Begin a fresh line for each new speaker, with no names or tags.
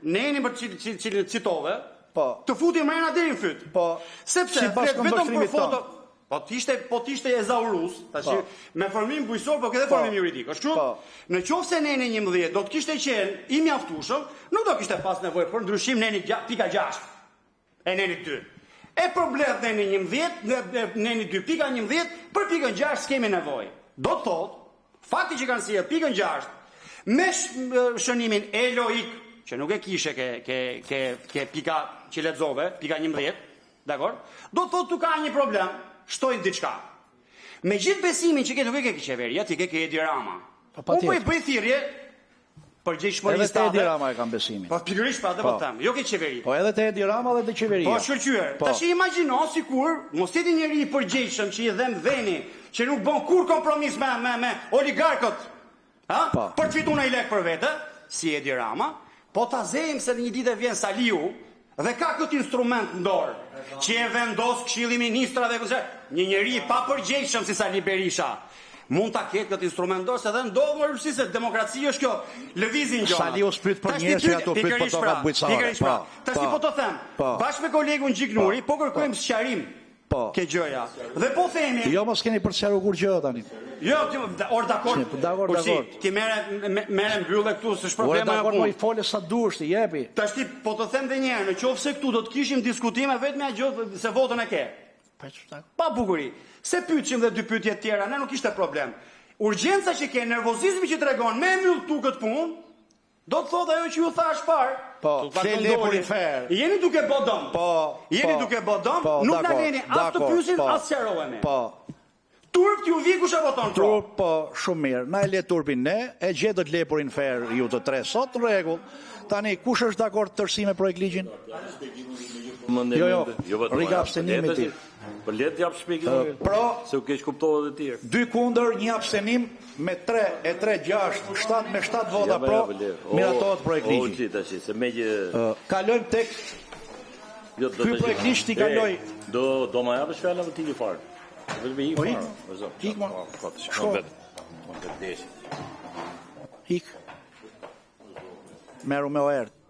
nenin për cilin citove,
Po.
të futi mrena deri në fyt.
Po.
Sepse
Sipas
vetëm për
këmbështrimit
foto.
tonë.
Po t'ishte ezaurus, tash me formim bujqësor, po këtë formim juridik. Është kështu? Në qoftë se neni 11 do të kishte qenë i mjaftueshëm, nuk do kishte pas nevojë për ndryshim neni pika 6 e neni 2. E përbledh neni 11, neni 2 pika 11, për pikën 6 s'kemi nevojë. Do të thotë, fakti që kanë sjellë pikën 6 me shënimin eloik, që nuk e kishe ke pika që lexove, pika 11, dakor? Do të thotë tu ka një problem, shtojnë diçka. Me gjithë besimin që ke nuk e ke qeveria, ti ke Edi Rama. Unë po i bëj thirrje përgjegjësinë
Edhe te Edi Rama e kam besimin.
Po pikërisht pa atë po them, jo ke qeveri.
Po edhe te Edi Rama dhe te qeveria.
Po shkëlqyer. Tash imagjino sikur mos jeti njëri i përgjegjshëm që i dhem veni, që nuk bën kur kompromis me oligarkët. Ha? Për të fituar një lek për vete, si Edi Rama, po ta zejmë se një ditë vjen Saliu dhe ka këtë instrument në dorë, që e vendos Këshilli i Ministrave, një njeri pa përgjegjshëm si Sali Berisha. Mund ta ketë këtë instrument dorë, se edhe ndodh më rëndësishme se demokracia është kjo, lëvizin gjona.
Saliu spyt për njerëz që ato pyet po toka bujqësare.
Tash po të them, bashkë me kolegun Gjiknuri, po kërkojmë sqarim ke gjëja. Dhe po themi,
jo mos keni për të sqaruar kur gjë tani.
Jo, or dakord.
Dakord.
Ti merre mbyllë këtu, s'është problema
apo. Po i fole sa dush ti, jepi.
Tash ti po të them edhe një herë, nëse këtu do të kishim diskutime vetëm me gjë se votën e ke. Pa bukuri. Se pyetshim dhe dy pyetje tjera, ne nuk ishte problem. Urgjenca që ke, nervozizmi që tregon me mbyll këtu këtë punë, do të thotë ajo që ju thash parë.
Po, fle lepurin fer.
Jeni duke bë dëm.
Po.
Jeni duke bë dëm, nuk na leni as të pyesin as sqarohemi.
Po.
Turp ju vi kush e voton pro?
Turp, po, shumë mirë. Na e le turpin ne, e gjetët lepurin fer ju të tre sot, në rregull. Tani kush është dakord të tërësi me projekt ligjin? Jo, riga abstenimi ti.
Po le të jap shpjegimin.
Pro,
se u keq kuptohet edhe tjerë.
2 kundër, 1 abstenim me 3, 6, 7 me 7 vota pro, miratohet projekt ligji.
Se me që
kalojmë tek ky projekt ligj ti kaloj.
Do ma japësh fjalën ti një fare. Vetëm i fare.
Ik mo. Ik. Meru me oert.